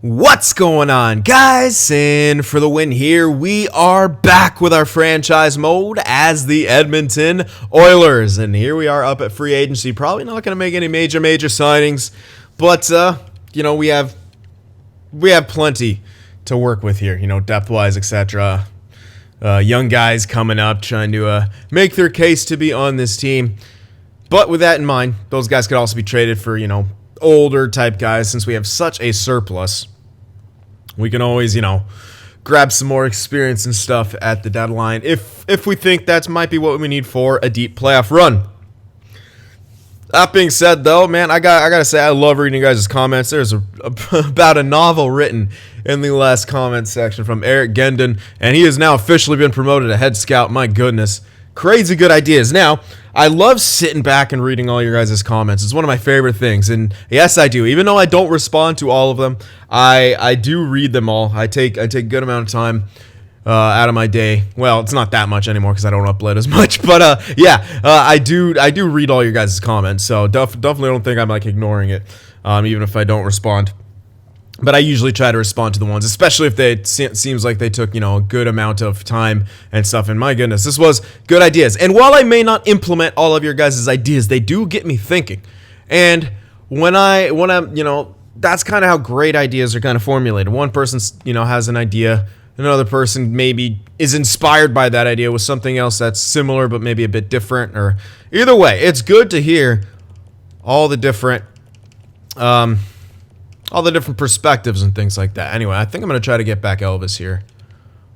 What's going on, guys? And for the win here, we are back with our franchise mode as the Edmonton Oilers. And here we are up at free agency. Probably not going to make any major signings, but we have plenty to work with here. Depth-wise, etc. Young guys coming up trying to make their case to be on this team. But with that in mind, those guys could also be traded for older type guys. Since we have such a surplus, we can always grab some more experience and stuff at the deadline if we think that might be what we need for a deep playoff run. That being said, though, man, I gotta say I love reading you guys' comments. There's about a novel written in the last comment section from Eric Gendon, and he has now officially been promoted to head scout. My goodness, crazy good ideas. Now, I love sitting back and reading all your guys' comments. It's one of my favorite things, and yes, I do. Even though I don't respond to all of them, I do read them all. I take a good amount of time out of my day. Well, it's not that much anymore because I don't upload as much, but I do read all your guys' comments. So definitely don't think I'm ignoring it, even if I don't respond. But I usually try to respond to the ones, especially if it seems like they took, a good amount of time and stuff. And my goodness, this was good ideas. And while I may not implement all of your guys' ideas, they do get me thinking. And when I'm, that's kind of how great ideas are kind of formulated. One person, has an idea. Another person maybe is inspired by that idea with something else that's similar but maybe a bit different. Or either way, it's good to hear all the different perspectives and things like that. Anyway, I think I'm going to try to get back Elvis here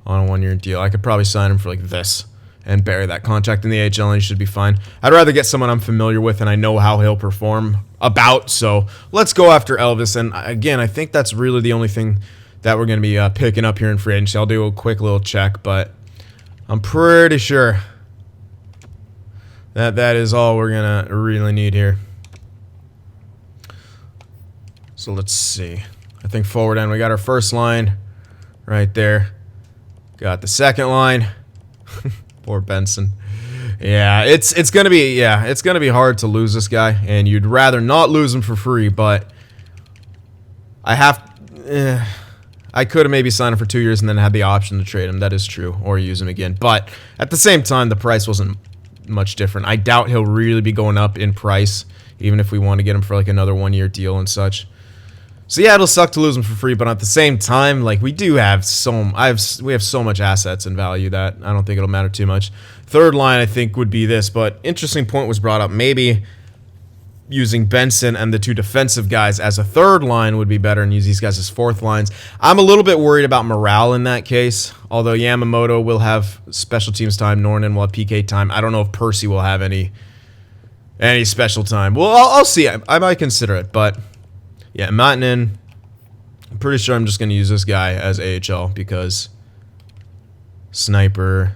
on a one-year deal. I could probably sign him for this and bury that contract in the AHL, and he should be fine. I'd rather get someone I'm familiar with and I know how he'll perform about. So let's go after Elvis. And again, I think that's really the only thing that we're going to be picking up here in free agency. I'll do a quick little check, but I'm pretty sure that is all we're going to really need here. So let's see. I think forward end, we got our first line right there. Got the second line. Poor Benson. Yeah, it's gonna be hard to lose this guy, and you'd rather not lose him for free, but I could have maybe signed him for 2 years and then had the option to trade him. That is true, or use him again. But at the same time, the price wasn't much different. I doubt he'll really be going up in price, even if we want to get him for another one-year deal and such. So yeah, it'll suck to lose him for free, but at the same time, we have so much assets and value that I don't think it'll matter too much. Third line, I think, would be this, but interesting point was brought up. Maybe using Benson and the two defensive guys as a third line would be better and use these guys as fourth lines. I'm a little bit worried about morale in that case, although Yamamoto will have special teams time, Nornan will have PK time. I don't know if Percy will have any special time. Well, I'll see. I might consider it, but yeah, Matanen, I'm pretty sure I'm just going to use this guy as AHL because sniper.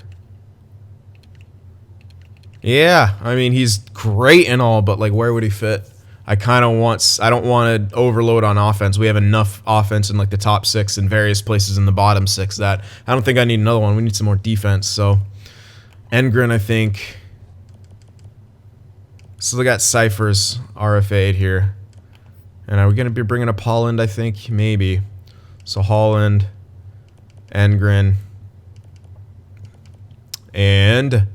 Yeah, I mean, he's great and all, but where would he fit? I don't want to overload on offense. We have enough offense in the top six and various places in the bottom six that I don't think I need another one. We need some more defense. So Engren, I think. So they got Cypher's RFA'd here. And are we going to be bringing up Holland, I think? Maybe. So Holland, Engren, and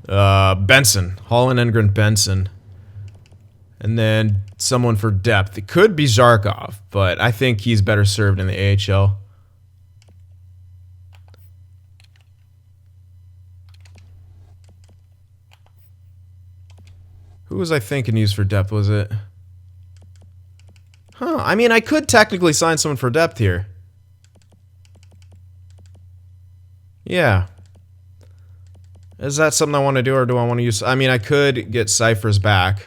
Benson. Holland, Engren, Benson. And then someone for depth. It could be Zarkov, but I think he's better served in the AHL. Who was I thinking used for depth, was it? Huh, I mean, I could technically sign someone for depth here. Yeah. Is that something I want to do, or do I want to use... I mean, I could get Cyphers back.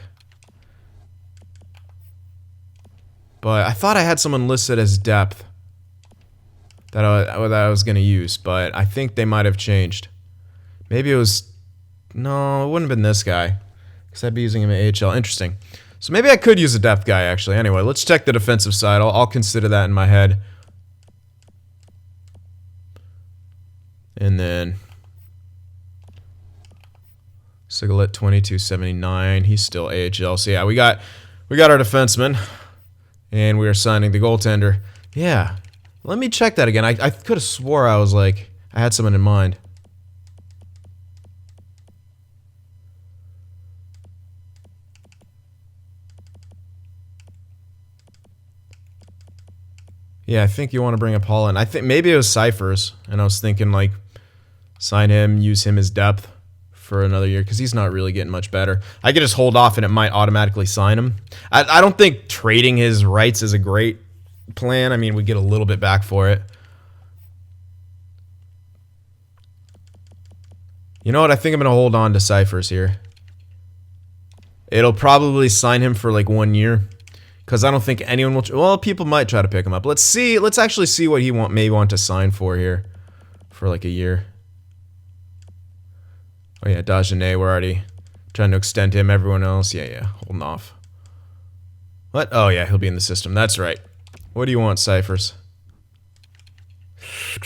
But I thought I had someone listed as depth that I was going to use, but I think they might have changed. Maybe it was... No, it wouldn't have been this guy, because I'd be using him at AHL. Interesting. So maybe I could use a depth guy, actually. Anyway, let's check the defensive side. I'll consider that in my head. And then Sigalet 2279. He's still AHL. So yeah, we got our defenseman. And we are signing the goaltender. Yeah. Let me check that again. I could have swore I was like, I had someone in mind. Yeah, I think you want to bring up Holland. I think maybe it was Cyphers, and I was thinking like sign him, use him as depth for another year because he's not really getting much better. I could just hold off and it might automatically sign him. I don't think trading his rights is a great plan. I mean, we get a little bit back for it. You know what? I think I'm going to hold on to Cyphers here. It'll probably sign him for like 1 year. Because I don't think anyone will... Well, people might try to pick him up. Let's see. Let's actually see what he may want to sign for here. For like a year. Oh yeah, Dagenet. We're already trying to extend him. Everyone else. Yeah. Holding off. What? Oh yeah, he'll be in the system. That's right. What do you want, Cyphers? I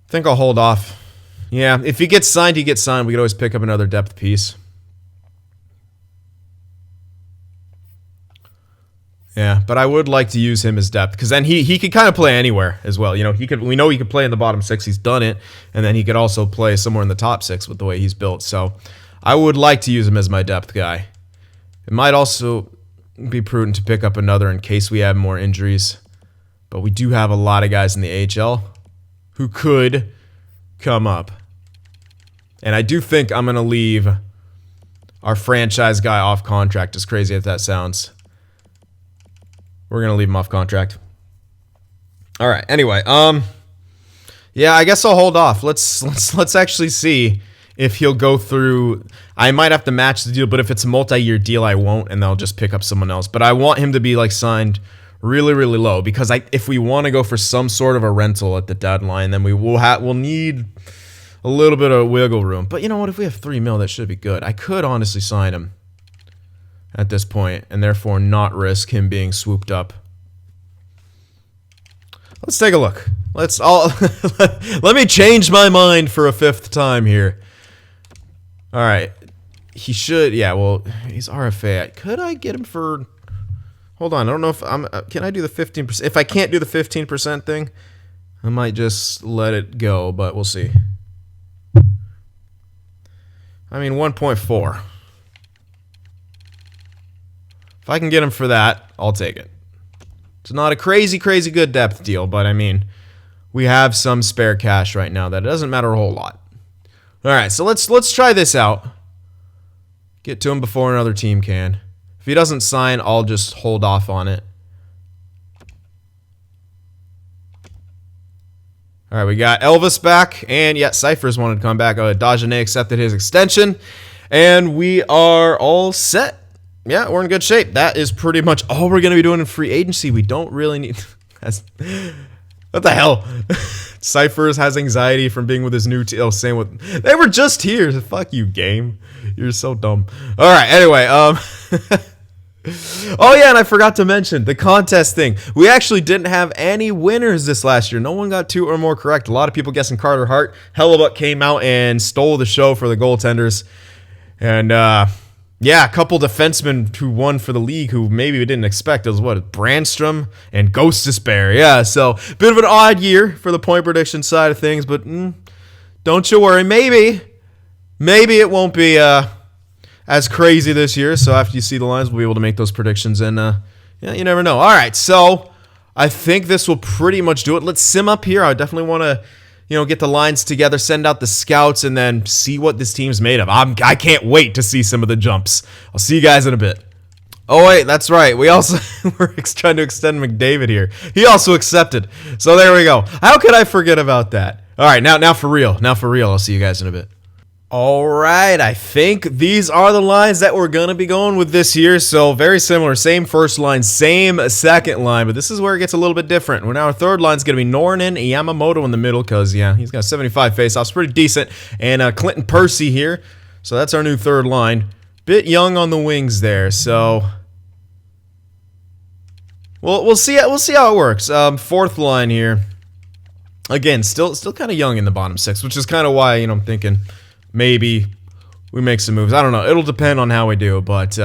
think I'll hold off. Yeah, if he gets signed, he gets signed. We could always pick up another depth piece. Yeah, but I would like to use him as depth because then he could kind of play anywhere as well. You know, we know he could play in the bottom six. He's done it, and then he could also play somewhere in the top six with the way he's built. So I would like to use him as my depth guy. It might also be prudent to pick up another in case we have more injuries, but we do have a lot of guys in the AHL who could come up, and I do think I'm gonna leave our franchise guy off contract. As crazy as that sounds. We're gonna leave him off contract. All right. Anyway, yeah, I guess I'll hold off. Let's actually see if he'll go through. I might have to match the deal, but if it's a multi-year deal, I won't, and they'll just pick up someone else. But I want him to be like signed really, really low because if we want to go for some sort of a rental at the deadline, then we'll need a little bit of wiggle room. But you know what? If we have $3 million, that should be good. I could honestly sign him at this point, and therefore not risk him being swooped up. Let's take a look. Let me change my mind for a 5th time here. All right, he should. Yeah, well, he's RFA. Could I get him for? Hold on, I don't know if I'm. Can I do the 15%? If I can't do the 15% thing, I might just let it go. But we'll see. I mean, 1.4. If I can get him for that, I'll take it. It's not a crazy good depth deal, but I mean, we have some spare cash right now that it doesn't matter a whole lot. All right, so let's try this out. Get to him before another team can. If he doesn't sign, I'll just hold off on it. All right, we got Elvis back, and yeah, Cyphers wanted to come back. Dagenet accepted his extension, and we are all set. Yeah, we're in good shape. That is pretty much all we're going to be doing in free agency. We don't really need... What the hell? Cyphers has anxiety from being with his new team. Oh, same with... They were just here. Fuck you, game. You're so dumb. All right, anyway. Oh, yeah, and I forgot to mention the contest thing. We actually didn't have any winners this last year. No one got 2 or more correct. A lot of people guessing Carter Hart. Hellebuck came out and stole the show for the goaltenders. And, yeah, a couple defensemen who won for the league who maybe we didn't expect. It was, what, Brandstrom and Ghost Despair. Yeah, so bit of an odd year for the point prediction side of things, but don't you worry. Maybe it won't be as crazy this year. So after you see the lines, we'll be able to make those predictions, and yeah, you never know. All right, so I think this will pretty much do it. Let's sim up here. I definitely want to... get the lines together, send out the scouts, and then see what this team's made of. I can't wait to see some of the jumps. I'll see you guys in a bit. Oh, wait, that's right. We also were trying to extend McDavid here. He also accepted. So there we go. How could I forget about that? All right, now for real. Now for real. I'll see you guys in a bit. All right, I think these are the lines that we're going to be going with this year. So very similar, same first line, same second line, but this is where it gets a little bit different. Now our third line is going to be Nornan Yamamoto in the middle because, yeah, he's got 75 faceoffs, pretty decent. And Clinton Percy here. So that's our new third line. Bit young on the wings there, so we'll see how it works. Fourth line here. Again, still kind of young in the bottom six, which is kind of why, I'm thinking maybe we make some moves. I don't know. It'll depend on how we do, but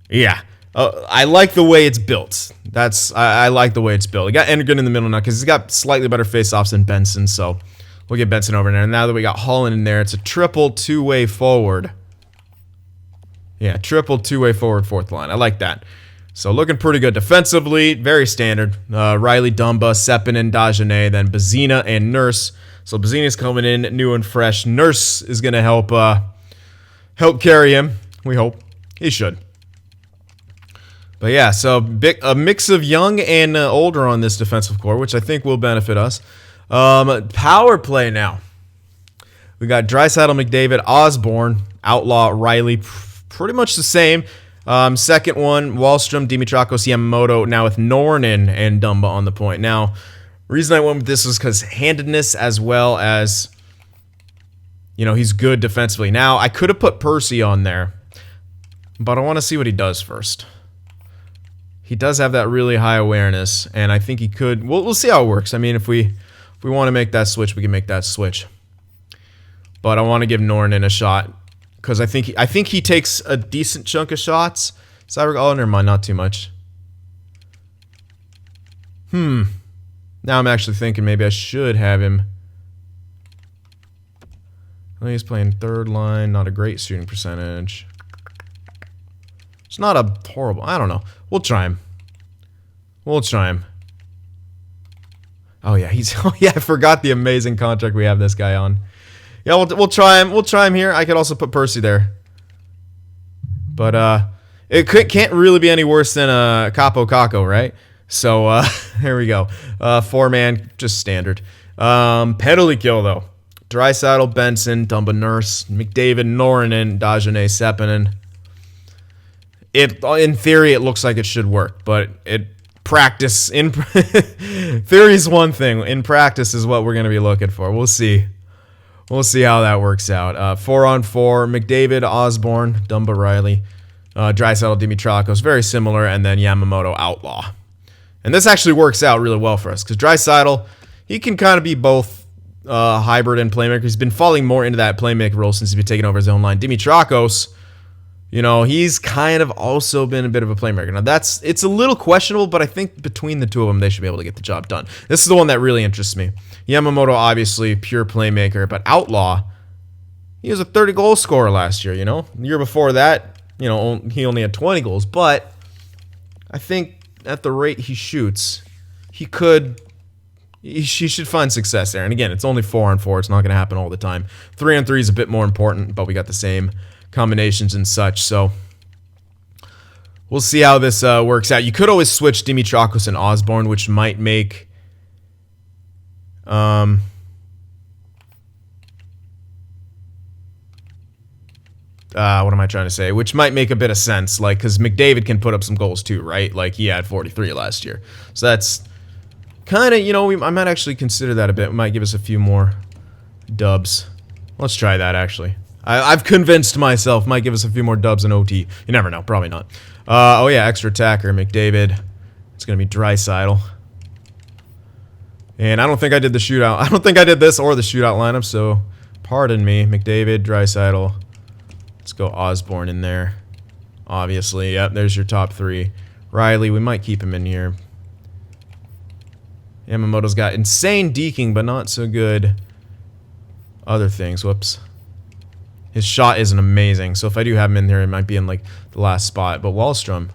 yeah. I like the way it's built. I like the way it's built. We got Endergren in the middle now because he's got slightly better face-offs than Benson, so we'll get Benson over there. And now that we got Holland in there, it's a triple two-way forward. Yeah, triple two-way forward fourth line. I like that. So looking pretty good defensively, very standard. Riley, Dumba, Seppinen, Dagenet, then Bazina and Nurse. So Bazina's coming in new and fresh. Nurse is going to help carry him. We hope. He should. But yeah, so a mix of young and older on this defensive core, which I think will benefit us. Power play now. We got Draisaitl, McDavid, Osborne, Outlaw, Riley, pretty much the same. Second one, Wahlstrom, Dimitrakos, Yamamoto, now with Nornan and Dumba on the point. Now, the reason I went with this was because handedness as well as, you know, he's good defensively. Now, I could have put Percy on there, but I want to see what he does first. He does have that really high awareness, and I think he could. We'll see how it works. I mean, if we want to make that switch, we can make that switch. But I want to give Nornan a shot because I think he takes a decent chunk of shots. Oh, never mind, not too much. Now I'm actually thinking maybe I should have him. Well, he's playing third line, not a great shooting percentage. It's not a horrible. I don't know. We'll try him. Oh yeah, I forgot the amazing contract we have this guy on. Yeah, we'll try him. We'll try him here. I could also put Percy there. But it can't really be any worse than Capo Caco, right? So here we go. 4-man, just standard. Penalty kill though. Draisaitl, Benson, Dumba, Nurse, McDavid, Nornan, Dagenet, Seppinen. In theory, it looks like it should work, but theory is one thing. In practice is what we're going to be looking for. We'll see. We'll see how that works out. 4-on-4, McDavid, Osborne, Dumba, Riley, Draisaitl, Dimitrakos, very similar, and then Yamamoto, Outlaw. And this actually works out really well for us because Draisaitl, he can kind of be both hybrid and playmaker. He's been falling more into that playmaker role since he's been taking over his own line. Dimitrakos, you know, he's kind of also been a bit of a playmaker. Now, it's a little questionable, but I think between the two of them, they should be able to get the job done. This is the one that really interests me. Yamamoto, obviously, pure playmaker, but Outlaw, he was a 30-goal scorer last year, you know? The year before that, you know, he only had 20 goals, but I think at the rate he shoots, he should find success there. And again, it's only 4-on-4. It's not going to happen all the time. 3-on-3 is a bit more important, but we got the same combinations and such, so we'll see how this works out. You could always switch Dimitrakos and Osborne, which might make what am I trying to say? Which might make a bit of sense, like, because McDavid can put up some goals too, right? Like, he had 43 last year, so that's kind of, you know, I might actually consider that a bit. It might give us a few more dubs. Let's try that, actually. I've convinced myself. Might give us a few more dubs in OT. You never know. Probably not. Oh, yeah. Extra attacker. McDavid. It's going to be Draisaitl. And I don't think I did the shootout. I don't think I did this or the shootout lineup, so pardon me. McDavid, Draisaitl. Let's go Osborne in there. Obviously. Yep, there's your top three. Riley, we might keep him in here. Yamamoto's got insane deking, but not so good other things. Whoops. His shot isn't amazing, so if I do have him in there, it might be in, like, the last spot. But Wahlstrom.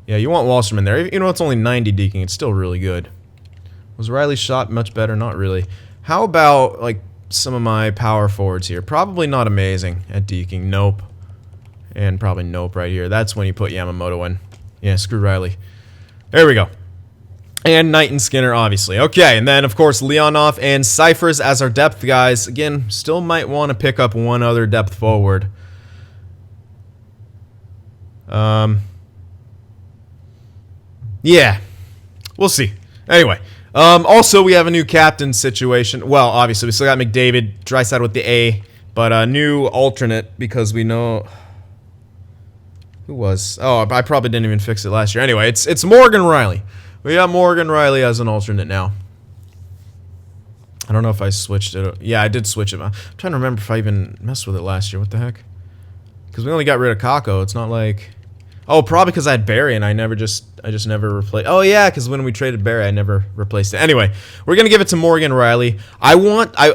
Yeah, you want Wahlstrom in there. Even though it's only 90 deking, it's still really good. Was Riley's shot much better? Not really. How about, like, some of my power forwards here? Probably not amazing at deking. Nope. And probably nope right here. That's when you put Yamamoto in. Yeah, screw Riley. There we go. And Knight and Skinner, obviously. Okay, and then, of course, Leonov and Cyphers as our depth guys. Again, still might want to pick up one other depth forward. Yeah. We'll see. Anyway. Also, we have a new captain situation. Well, obviously, we still got McDavid, Draisaitl with the A, but a new alternate because we know... Who was? Oh, I probably didn't even fix it last year. Anyway, it's Morgan Riley. We got Morgan Riley as an alternate now. I don't know if I switched it. Yeah, I did switch it. I'm trying to remember if I even messed with it last year. What the heck? Because we only got rid of Kako. It's not like... Oh, probably because I had Barry and I just never replaced. Oh yeah, because when we traded Barry, I never replaced it. Anyway, we're gonna give it to Morgan Riley. I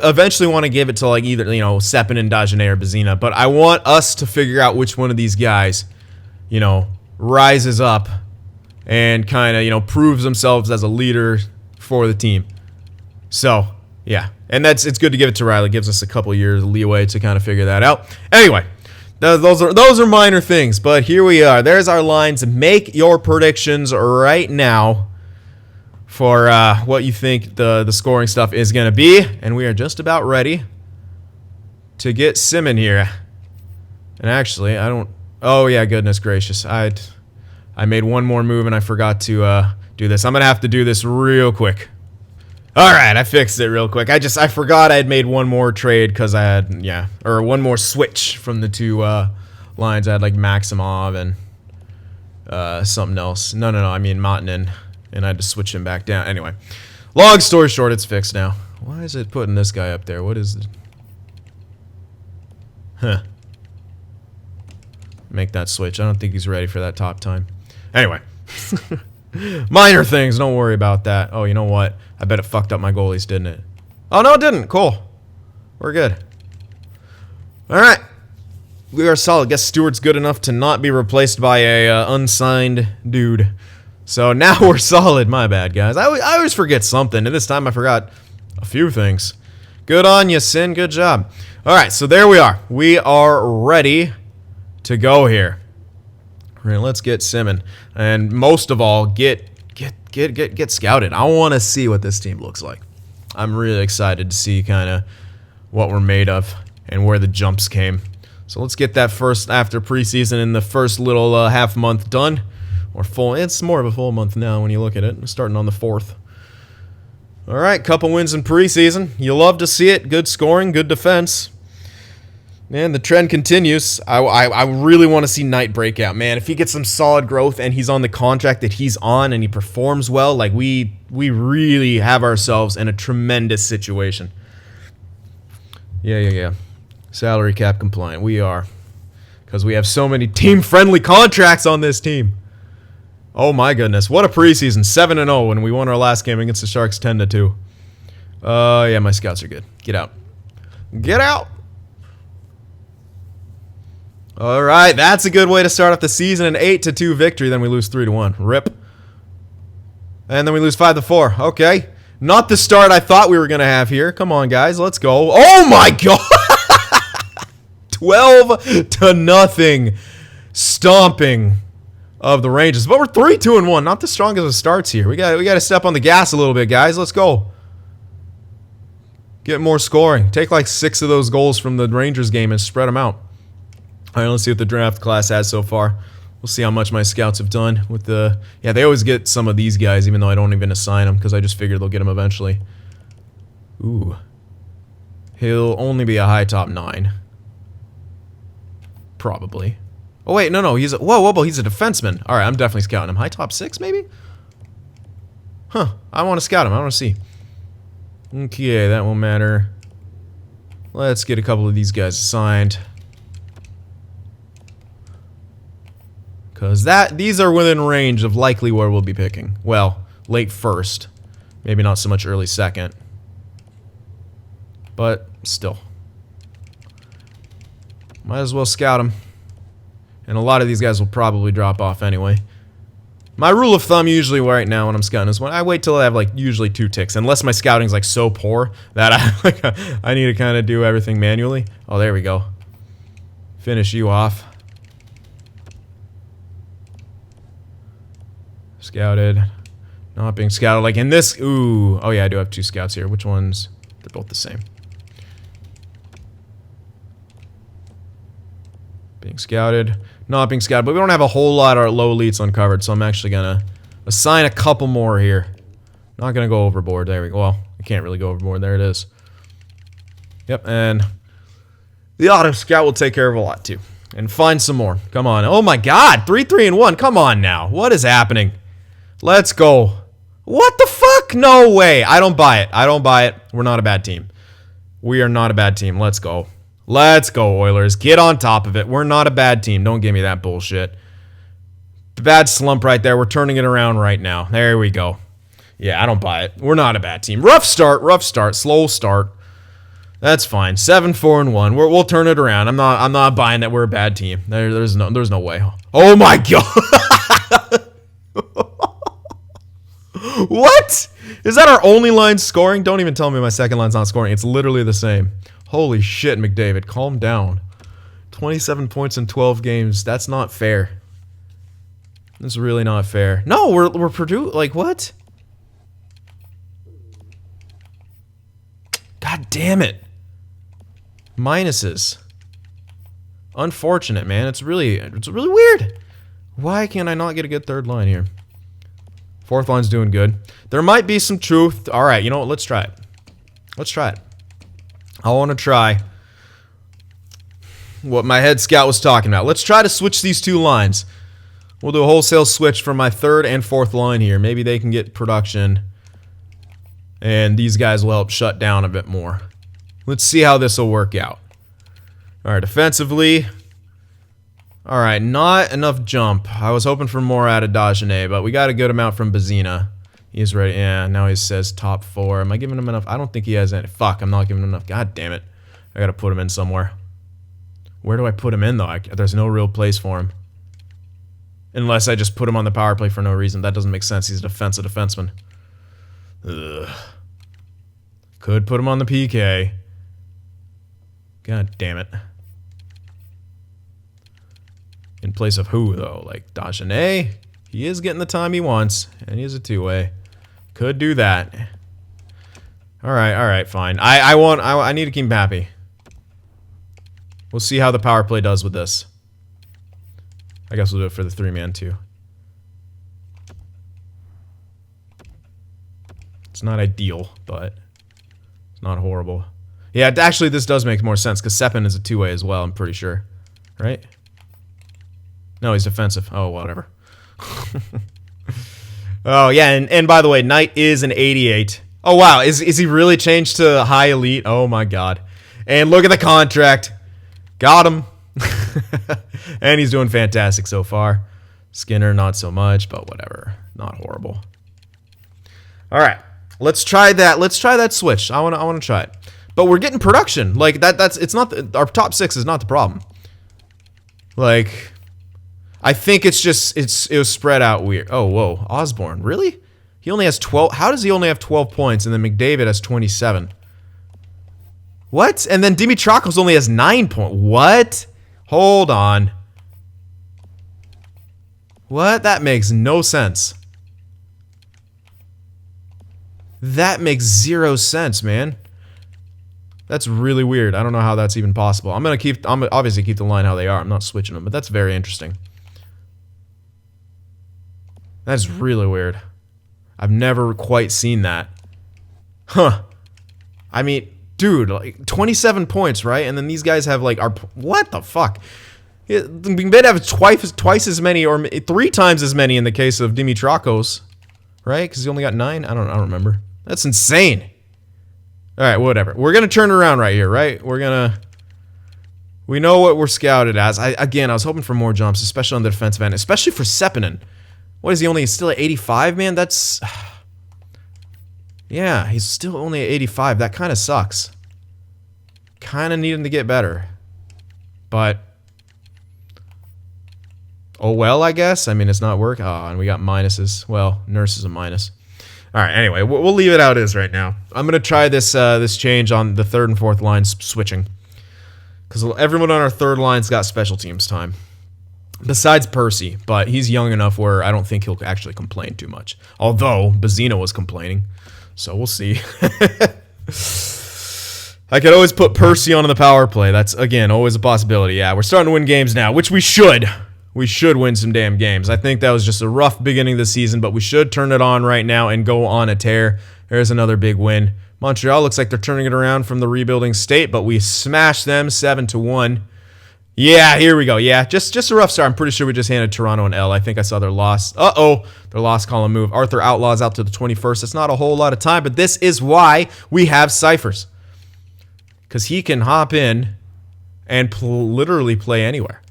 eventually want to give it to like either Seppin and Dagenet or Bazina, but I want us to figure out which one of these guys, rises up and kind of proves themselves as a leader for the team. So yeah, and it's good to give it to Riley. It gives us a couple years leeway to kind of figure that out. Anyway. Those are minor things, but here we are. There's our lines. Make your predictions right now for what you think the scoring stuff is going to be, and we are just about ready to get Sim in here. And actually, I don't... Oh, yeah, goodness gracious. I made one more move, and I forgot to do this. I'm going to have to do this real quick. All right, I fixed it real quick. I forgot I had made one more trade because I had, or one more switch from the two lines. I had like Maximov and something else. No, I mean Montinen, and I had to switch him back down. Anyway, long story short, it's fixed now. Why is it putting this guy up there? What is it? Huh. Make that switch. I don't think he's ready for that top time. Anyway. Minor things, don't worry about that. Oh, you know what? I bet it fucked up my goalies, didn't it? Oh, no, it didn't. Cool. We're good. Alright. We are solid. Guess Stewart's good enough to not be replaced by a unsigned dude. So now we're solid. My bad, guys. I always forget something, and this time I forgot a few things. Good on you, Sin. Good job. Alright, so there we are. We are ready to go here. Let's get Simon, and most of all, get scouted. I want to see what this team looks like. I'm really excited to see kind of what we're made of and where the jumps came. So let's get that first after preseason in the first little half month done, or full. It's more of a full month now when you look at it. Starting on the 4th. All right, couple wins in preseason. You love to see it. Good scoring, good defense. Man, the trend continues. I really want to see Knight break out, man. If he gets some solid growth and he's on the contract that he's on and he performs well, like we really have ourselves in a tremendous situation. Yeah. Salary cap compliant. We are. Because we have so many team-friendly contracts on this team. Oh my goodness. What a preseason. 7-0 when we won our last game against the Sharks 10-2. Yeah, my scouts are good. Get out. Get out! All right, that's a good way to start off the season. An 8-2 victory, then we lose 3-1. Rip. And then we lose 5-4. Okay. Not the start I thought we were going to have here. Come on, guys. Let's go. Oh, my God. 12-0 stomping of the Rangers. But we're 3-2-1. Not the strongest of starts here. We got to step on the gas a little bit, guys. Let's go. Get more scoring. Take like 6 of those goals from the Rangers game and spread them out. All right, let's see what the draft class has so far. We'll see how much my scouts have done with the... Yeah, they always get some of these guys, even though I don't even assign them, because I just figured they'll get them eventually. Ooh. He'll only be a high top 9. Probably. Oh, wait, no, he's a... Whoa, he's a defenseman. All right, I'm definitely scouting him. High top 6, maybe? Huh, I want to scout him. I want to see. Okay, that won't matter. Let's get a couple of these guys assigned. Because these are within range of likely where we'll be picking. Well, late first. Maybe not so much early second. But still. Might as well scout them. And a lot of these guys will probably drop off anyway. My rule of thumb usually right now when I'm scouting is when I wait till I have like usually 2 ticks. Unless my scouting's like so poor that I need to kind of do everything manually. Oh, there we go. Finish you off. Scouted. Not being scouted. Like in this... Ooh. Oh yeah, I do have 2 scouts here. Which ones? They're both the same. Being scouted. Not being scouted. But we don't have a whole lot of low elites uncovered, so I'm actually going to assign a couple more here. Not going to go overboard. There we go. Well, I can't really go overboard. There it is. Yep, and the auto scout will take care of a lot too. And find some more. Come on. Oh my god. 3-3-1. Come on now. What is happening? Let's go. What the fuck? No way. I don't buy it. I don't buy it. We're not a bad team. We are not a bad team. Let's go. Let's go, Oilers. Get on top of it. We're not a bad team. Don't give me that bullshit. Bad slump right there. We're turning it around right now. There we go. Yeah, I don't buy it. We're not a bad team. Rough start, slow start. That's fine. 7-4-1. We'll turn it around. I'm not buying that we're a bad team. There's no way. Oh my god. What? Is that our only line scoring? Don't even tell me my second line's not scoring. It's literally the same. Holy shit, McDavid. Calm down. 27 points in 12 games. That's not fair. That's really not fair. No, we're Purdue. Like, what? God damn it. Minuses. Unfortunate, man. It's really weird. Why can't I not get a good third line here? Fourth line's doing good. There might be some truth. All right, you know what? Let's try it. Let's try it. I want to try what my head scout was talking about. Let's try to switch these two lines. We'll do a wholesale switch from my third and fourth line here. Maybe they can get production, and these guys will help shut down a bit more. Let's see how this will work out. All right, defensively. All right, not enough jump. I was hoping for more out of Dagenet, but we got a good amount from Bazina. He's ready. Yeah, now he says top 4. Am I giving him enough? I don't think he has any. Fuck, I'm not giving him enough. God damn it. I got to put him in somewhere. Where do I put him in, though? There's no real place for him. Unless I just put him on the power play for no reason. That doesn't make sense. He's a defensive defenseman. Ugh. Could put him on the PK. God damn it. In place of who, though? Like, Dagenet? He is getting the time he wants, and he is a two-way. Could do that. Alright, fine. I need to keep him happy. We'll see how the power play does with this. I guess we'll do it for the 3-man, too. It's not ideal, but it's not horrible. Yeah, actually, this does make more sense, because Seppin is a two-way as well, I'm pretty sure. Right? No, he's defensive. Oh, whatever. Oh, yeah, and by the way, Knight is an 88. Oh, wow, is he really changed to high elite? Oh, my God. And look at the contract. Got him. And he's doing fantastic so far. Skinner, not so much, but whatever. Not horrible. All right, let's try that. Let's try that switch. I want to try it. But we're getting production. Like it's not our top 6 is not the problem. Like, I think it's just it was spread out weird. Oh, whoa, Osborne, really? He only has 12. How does he only have 12 points and then McDavid has 27? What? And then Dimitrakos only has 9 points. What? Hold on. What? That makes no sense. That makes 0 sense, man. That's really weird. I don't know how that's even possible. I'm obviously keep the line how they are. I'm not switching them, but that's very interesting. That's really weird. I've never quite seen that. Huh. I mean, dude, like 27 points, right? And then these guys have like what the fuck? We may have twice as many or 3 times as many in the case of Dimitrakos, right? Because he only got 9. I don't remember. That's insane. All right, whatever. We're gonna turn around right here, right? We know what we're scouted as. I was hoping for more jumps, especially on the defensive end, especially for Seppinen. What is he only still at 85, man? That's yeah, he's still only at 85. That kind of sucks. Kind of need him to get better, but oh well, I guess. I mean, it's not working. Oh, and we got minuses. Well, Nurse is a minus. All right, anyway, we'll leave it how it is right now. I'm going to try this this change on the third and fourth lines switching. Because everyone on our third line's got special teams time. Besides Percy, but he's young enough where I don't think he'll actually complain too much. Although, Bazina was complaining. So we'll see. I could always put Percy on the power play. That's, again, always a possibility. Yeah, we're starting to win games now, which we should. We should win some damn games. I think that was just a rough beginning of the season, but we should turn it on right now and go on a tear. There's another big win. Montreal looks like they're turning it around from the rebuilding state, but we smashed them 7-1. Yeah, here we go. Yeah, just a rough start. I'm pretty sure we just handed Toronto an L. I think I saw their loss. Uh-oh, their loss column move. Arthur Outlaw's out to the 21st. It's not a whole lot of time, but this is why we have Cyphers. Because he can hop in and literally play anywhere.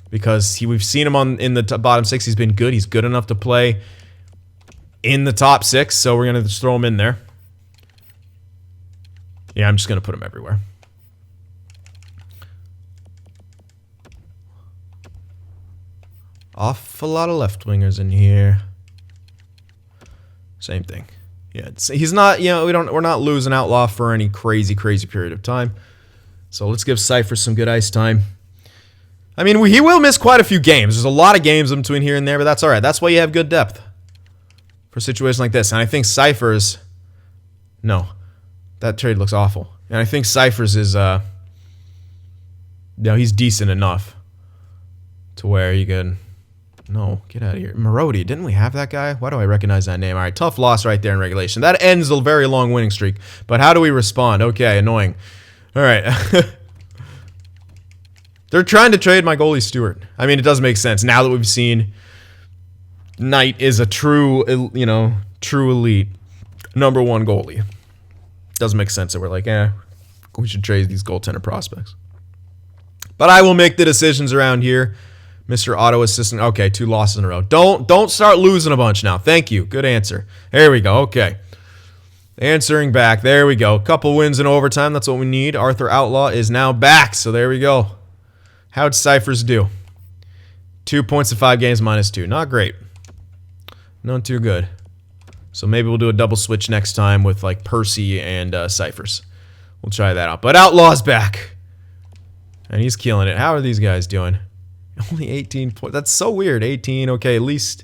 because we've seen him in the bottom 6. He's been good. He's good enough to play in the top 6, so we're going to just throw him in there. Yeah, I'm just going to put him everywhere. Awful lot of left wingers in here. Same thing. Yeah, he's not, you know, we're not losing Outlaw for any crazy period of time. So let's give Cypher some good ice time. I mean, he will miss quite a few games. There's a lot of games in between here and there, but that's all right. That's why you have good depth for a situation like this. And I think Cypher's, no, that trade looks awful. And I think Cypher's is, he's decent enough to where you can. No, get out of here. Marody, didn't we have that guy? Why do I recognize that name? All right, tough loss right there in regulation. That ends a very long winning streak. But how do we respond? Okay, annoying. All right. They're trying to trade my goalie Stewart. I mean, it does make sense. Now that we've seen Knight is a true, you know, true elite #1 goalie. Does make sense that we're like, we should trade these goaltender prospects. But I will make the decisions around here. Mr. Auto Assistant. Okay, 2 losses in a row. Don't start losing a bunch now. Thank you. Good answer. There we go. Okay. Answering back. There we go. Couple wins in overtime. That's what we need. Arthur Outlaw is now back. So there we go. How'd Cyphers do? 2 points in 5 games -2. Not great. Not too good. So maybe we'll do a double switch next time with like Percy and Cyphers. We'll try that out. But Outlaw's back. And he's killing it. How are these guys doing? Only 18 points. That's so weird. 18. Okay, at least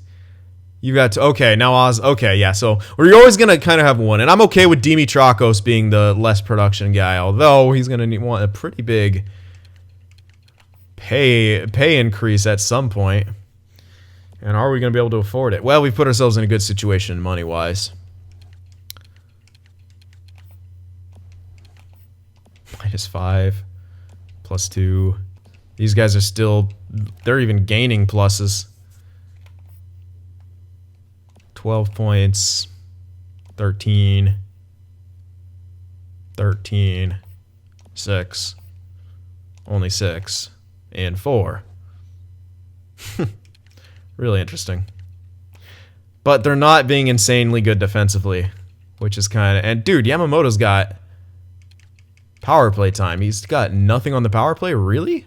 you got to. Okay, now Oz. Okay, yeah. So we're always going to kind of have one. And I'm okay with Dimitrakos being the less production guy. Although he's going to want a pretty big pay increase at some point. And are we going to be able to afford it? Well, we've put ourselves in a good situation money-wise. -5. +2. These guys are still, they're even gaining pluses. 12 points, 13, 6, only 6, and 4. Really interesting. But they're not being insanely good defensively, which is kind of, and dude, Yamamoto's got power play time. He's got nothing on the power play, really?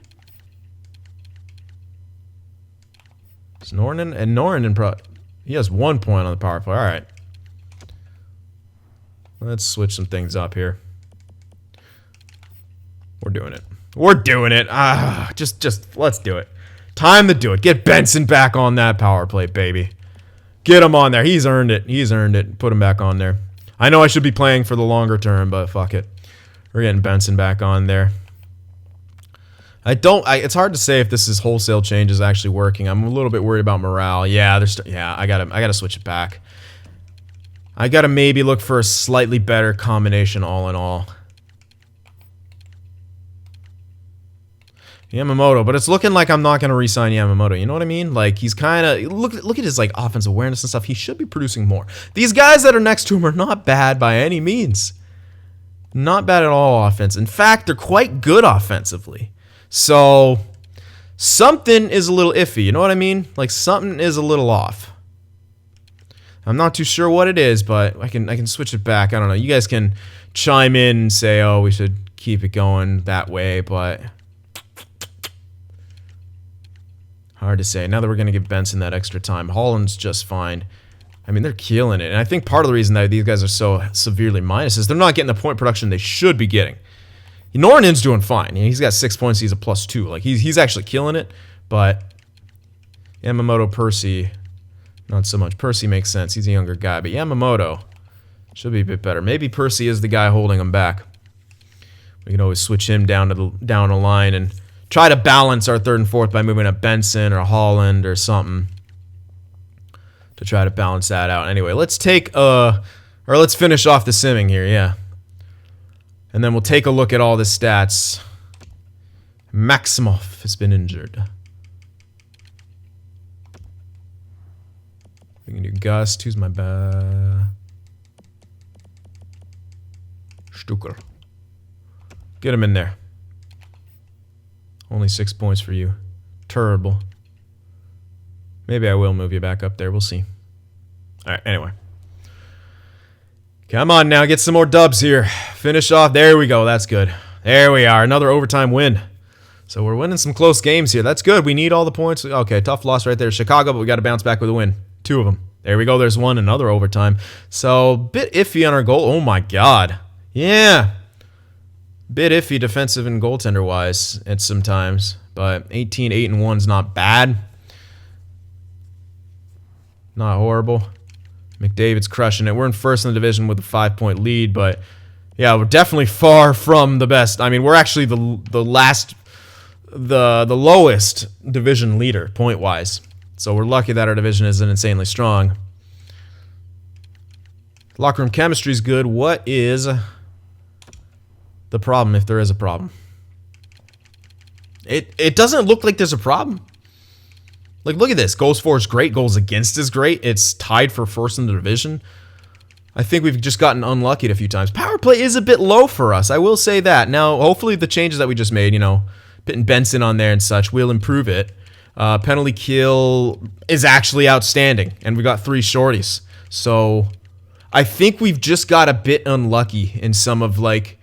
Norrin he has 1 point on the power play. All right. Let's switch some things up here. We're doing it. We're doing it. Just let's do it. Time to do it. Get Benson back on that power play, baby. Get him on there. He's earned it. He's earned it. Put him back on there. I know I should be playing for the longer term, but fuck it. We're getting Benson back on there. It's hard to say if this is wholesale change is actually working. I'm a little bit worried about morale. Yeah, I gotta switch it back. I gotta maybe look for a slightly better combination all in all. Yamamoto, but it's looking like I'm not gonna re-sign Yamamoto. You know what I mean? Like he's kind of look at his like offensive awareness and stuff. He should be producing more. These guys that are next to him are not bad by any means. Not bad at all offense. In fact, they're quite good offensively. So, something is a little iffy, you know what I mean? Like, something is a little off. I'm not too sure what it is, but I can switch it back. I don't know. You guys can chime in and say, oh, we should keep it going that way, but hard to say. Now that we're going to give Benson that extra time, Holland's just fine. I mean, they're killing it. And I think part of the reason that these guys are so severely minus is they're not getting the point production they should be getting. Norrin's doing fine. He's got 6 points. He's a +2. Like he's actually killing it. But Yamamoto, Percy, not so much. Percy makes sense. He's a younger guy. But Yamamoto should be a bit better. Maybe Percy is the guy holding him back. We can always switch him down a line and try to balance our 3rd and 4th by moving up Benson or Holland or something to try to balance that out. Anyway, let's take let's finish off the simming here. Yeah. And then we'll take a look at all the stats. Maximov has been injured. We can do Gust. Who's my Stuker. Get him in there. Only 6 points for you. Terrible. Maybe I will move you back up there. We'll see. All right, anyway. Come on now, get some more dubs here. Finish off. There we go. That's good. There we are. Another overtime win. So we're winning some close games here. That's good. We need all the points. Okay, tough loss right there. Chicago, but we got to bounce back with a win. 2 of them. There we go. There's one. Another overtime. So, bit iffy on our goal. Oh, my God. Yeah. Bit iffy defensive and goaltender-wise at sometimes. But 18, 8, and 1's not bad. Not horrible. McDavid's crushing it. We're in first in the division with a 5-point lead, but yeah, we're definitely far from the best. I mean, we're actually the lowest division leader point-wise. So we're lucky that our division isn't insanely strong. Locker room chemistry is good. What is the problem, if there is a problem? It doesn't look like there's a problem. Like, look at this. Goals for is great. Goals against is great. It's tied for first in the division. I think we've just gotten unlucky a few times. Power play is a bit low for us. I will say that. Now, hopefully the changes that we just made, you know, putting Benson on there and such, will improve it. Penalty kill is actually outstanding. And we got 3 shorties. So, I think we've just got a bit unlucky in some of, like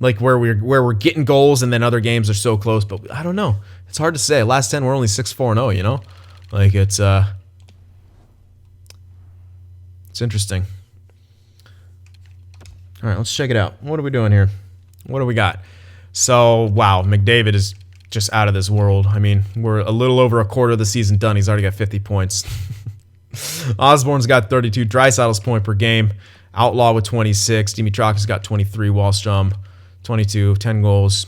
where we're getting goals and then other games are so close. But I don't know. It's hard to say. Last 10, we're only 6-4-0, you know? Like, it's interesting. All right, let's check it out. What are we doing here? What do we got? So, wow, McDavid is just out of this world. I mean, we're a little over a quarter of the season done. He's already got 50 points. Osborne's got 32. Draisaitl's point per game. Outlaw with 26. Dimitrok's got 23. Wallstrom, 22. 10 goals.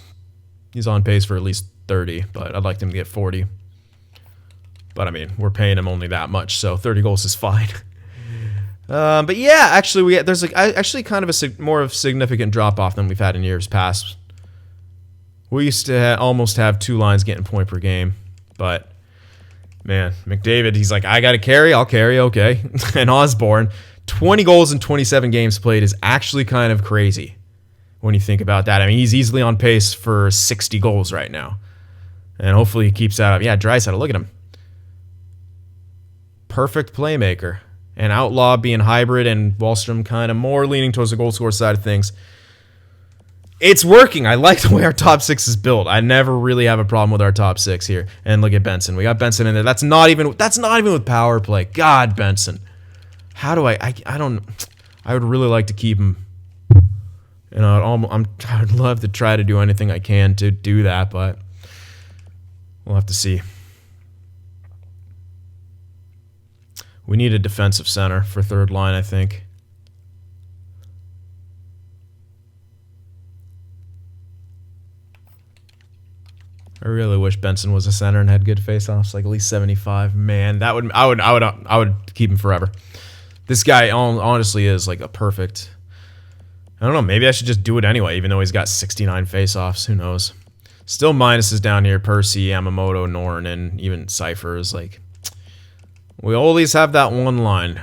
He's on pace for at least 30, but I'd like him to get 40. But I mean, we're paying him only that much, so 30 goals is fine. But yeah, actually, there's actually kind of a more of a significant drop off than we've had in years past. We used to almost have 2 lines getting point per game, but man, McDavid, he's like, I got to carry, I'll carry, okay. And Osborne, 20 goals in 27 games played is actually kind of crazy when you think about that. I mean, he's easily on pace for 60 goals right now, and hopefully he keeps that up. Yeah, Draisaitl, look at him. Perfect playmaker. And Outlaw being hybrid and Wallstrom kind of more leaning towards the goal scorer side of things. It's working. I like the way our top 6 is built. I never really have a problem with our top 6 here. And look at Benson. We got Benson in there. That's not even with power play. God, Benson. How do I would really like to keep him. You know, I would love to try to do anything I can to do that, but we'll have to see. We need a defensive center for third line, I think. I really wish Benson was a center and had good faceoffs, like at least 75. Man, I would keep him forever. This guy honestly is like a perfect. I don't know. Maybe I should just do it anyway, even though he's got 69 faceoffs. Who knows? Still minuses down here. Percy, Yamamoto, Norton, and even Cypher is like. We always have that one line.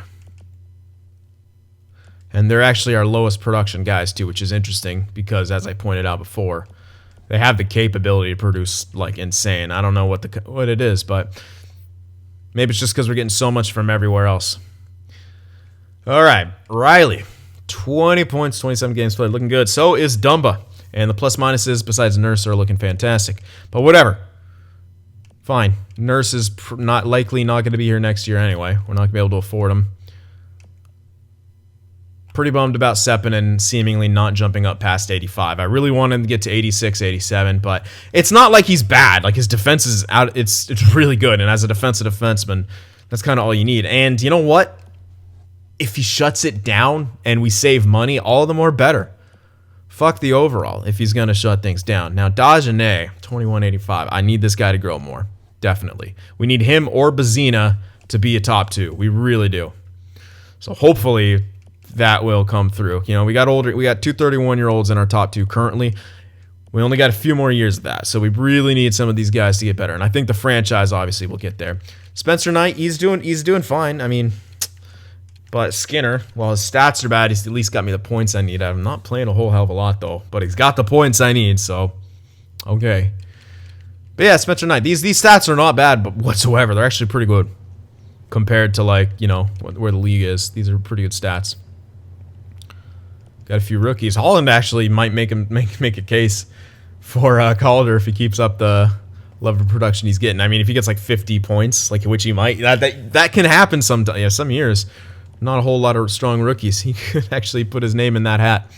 And they're actually our lowest production guys, too, which is interesting because, as I pointed out before, they have the capability to produce, like, insane. I don't know what it is, but maybe it's just because we're getting so much from everywhere else. All right, Riley. 20 points, 27 games played. Looking good. So is Dumba. And the plus-minuses, besides Nurse, are looking fantastic. But whatever. Fine. Nurse is not going to be here next year anyway. We're not going to be able to afford him. Pretty bummed about Sepinen seemingly not jumping up past 85. I really wanted him to get to 86, 87, but it's not like he's bad. Like, his defense is out. It's really good, and as a defensive defenseman, that's kind of all you need. And you know what? If he shuts it down and we save money, all the more better. Fuck the overall if he's going to shut things down. Now, Dagenet, 2185. I need this guy to grow more. Definitely. We need him or Bazina to be a top 2. We really do. So hopefully that will come through. You know, we got 2 31-year-olds in our top 2 currently. We only got a few more years of that. So we really need some of these guys to get better. And I think the franchise obviously will get there. Spencer Knight, he's doing fine. I mean, but Skinner, while his stats are bad, he's at least got me the points I need. I'm not playing a whole hell of a lot, though. But he's got the points I need, so okay. But yeah, Spencer Knight. These stats are not bad, but whatsoever. They're actually pretty good compared to, like, you know, where the league is. These are pretty good stats. Got a few rookies. Holland actually might make a case for Calder if he keeps up the level of production he's getting. I mean, if he gets like 50 points, like which he might, that can happen sometimes. Yeah, some years. Not a whole lot of strong rookies. He could actually put his name in that hat.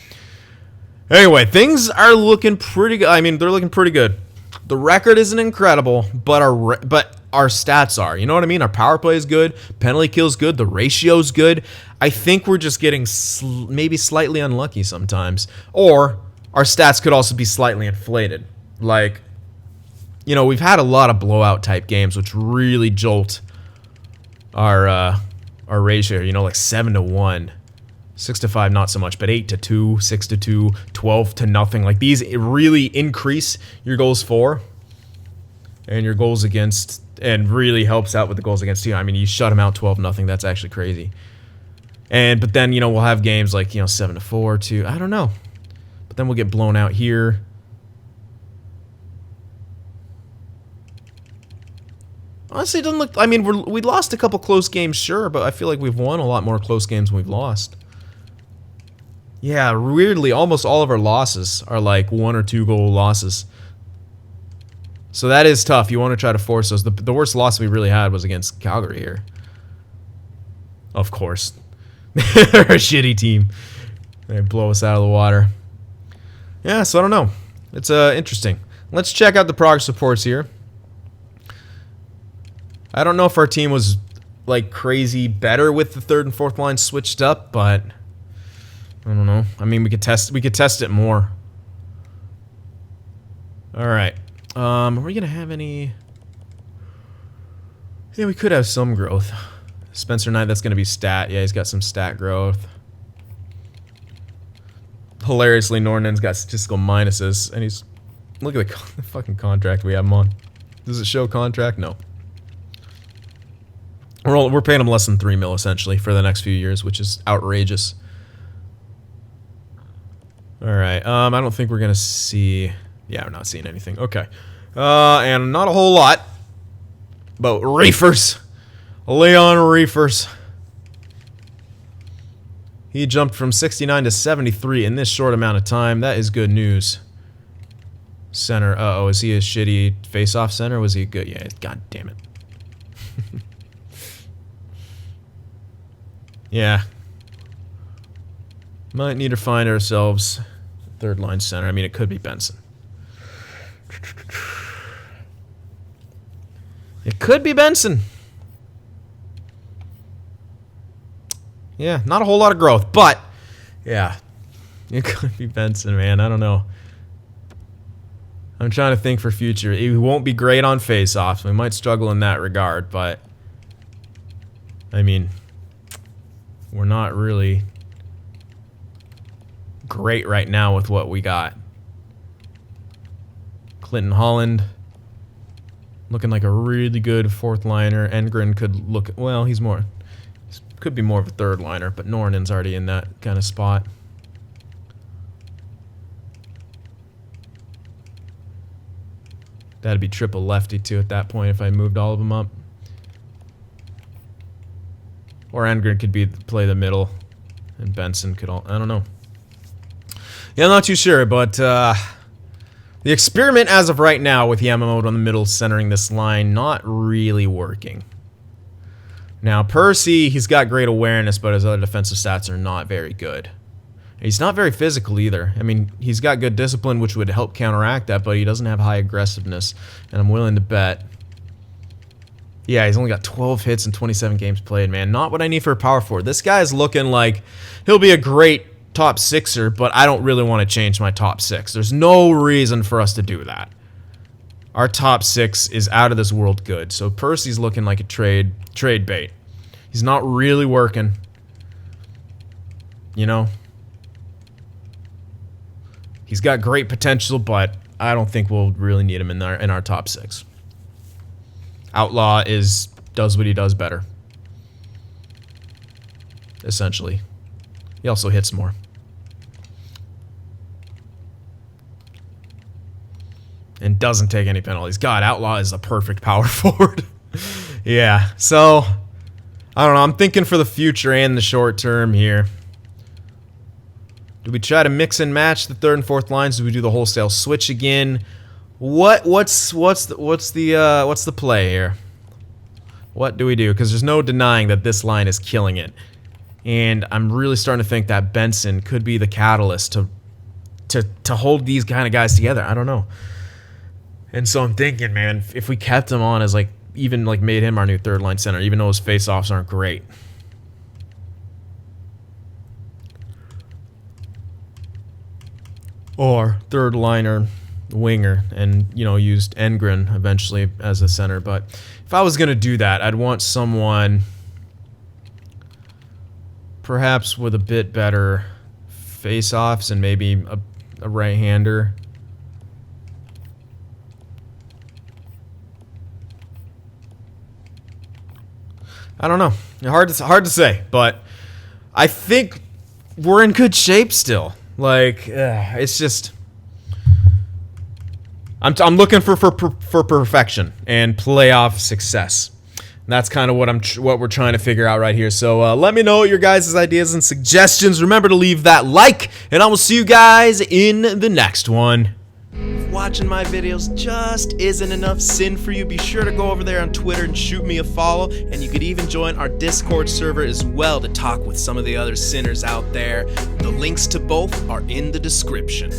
Anyway, things are looking pretty good. I mean, they're looking pretty good. The record isn't incredible, but our stats are. You know what I mean? Our power play is good. Penalty kill's good. The ratio's good. I think we're just getting maybe slightly unlucky sometimes. Or our stats could also be slightly inflated. Like, you know, we've had a lot of blowout type games, which really jolt our ratio. You know, like 7-1. 6-5, not so much, but 8-2, 6-2, 12-0. Like these really increase your goals for and your goals against, and really helps out with the goals against team. I mean, you shut them out 12-0. That's actually crazy. But then, you know, we'll have games like, you know, 7-4, 2. I don't know. But then we'll get blown out here. Honestly, it doesn't look. I mean, we lost a couple close games, sure, but I feel like we've won a lot more close games than we've lost. Yeah, weirdly, almost all of our losses are like 1 or 2 goal losses. So that is tough. You want to try to force those. The worst loss we really had was against Calgary here. Of course. They're a shitty team. They blow us out of the water. Yeah, so I don't know. It's interesting. Let's check out the progress reports here. I don't know if our team was like crazy better with the third and fourth line switched up, but I don't know. I mean, we could test it more. All right. Are we gonna have any? Yeah, we could have some growth. Spencer Knight, that's gonna be stat. Yeah, he's got some stat growth. Hilariously, Nornen's got statistical minuses, and he's look at the fucking contract we have him on. Does it show contract? No. We're paying him less than $3 million essentially for the next few years, which is outrageous. All right. I don't think we're gonna see. Yeah, we're not seeing anything. Okay. And not a whole lot, but Reefers, Leon Reefers. He jumped from 69 to 73 in this short amount of time. That is good news. Center. Uh-oh, is he a shitty face-off center? Was he good? Yeah. God damn it. Yeah. Might need to find ourselves a third line center. I mean, it could be Benson. It could be Benson. Yeah, not a whole lot of growth, but yeah, it could be Benson, man. I don't know. I'm trying to think for future. He won't be great on face-offs. We might struggle in that regard, but I mean, we're not really great right now with what we got. Clinton Holland looking like a really good fourth liner. Engren could look, well, he's could be more of a third liner, but Nornen's already in that kind of spot. That'd be triple lefty too at that point if I moved all of them up. Or Engren could play the middle, and Benson could I don't know. Yeah, I'm not too sure, but the experiment as of right now with Yamamoto in the middle centering this line, not really working. Now, Percy, he's got great awareness, but his other defensive stats are not very good. He's not very physical either. I mean, he's got good discipline, which would help counteract that, but he doesn't have high aggressiveness, and I'm willing to bet. Yeah, he's only got 12 hits and 27 games played, man. Not what I need for a power forward. This guy's looking like he'll be a great top sixer, but I don't really want to change my top six. There's no reason for us to do that. Our top six is out of this world good, so Percy's looking like a trade bait. He's not really working. You know? He's got great potential, but I don't think we'll really need him in our top six. Outlaw does what he does better. Essentially. He also hits more. and doesn't take any penalties. God, Outlaw is a perfect power forward. Yeah, so I don't know. I'm thinking for the future and the short term here. Do we try to mix and match the third and fourth lines? Do we do the wholesale switch again? What's the play here? What do we do? Because there's no denying that this line is killing it, and I'm really starting to think that Benson could be the catalyst to hold these kind of guys together. I don't know. And so I'm thinking, man, if we kept him on as like even like made him our new third line center, even though his face-offs aren't great. Or third liner winger, and used Engren eventually as a center. But if I was gonna do that, I'd want someone perhaps with a bit better face-offs and maybe a right-hander. I don't know. Hard to say, but I think we're in good shape still. Like, it's just I'm looking for perfection and playoff success. And that's kind of what we're trying to figure out right here. So let me know your guys' ideas and suggestions. Remember to leave that like, and I will see you guys in the next one. If watching my videos just isn't enough sin for you, be sure to go over there on Twitter and shoot me a follow, and you could even join our Discord server as well to talk with some of the other sinners out there. The links to both are in the description.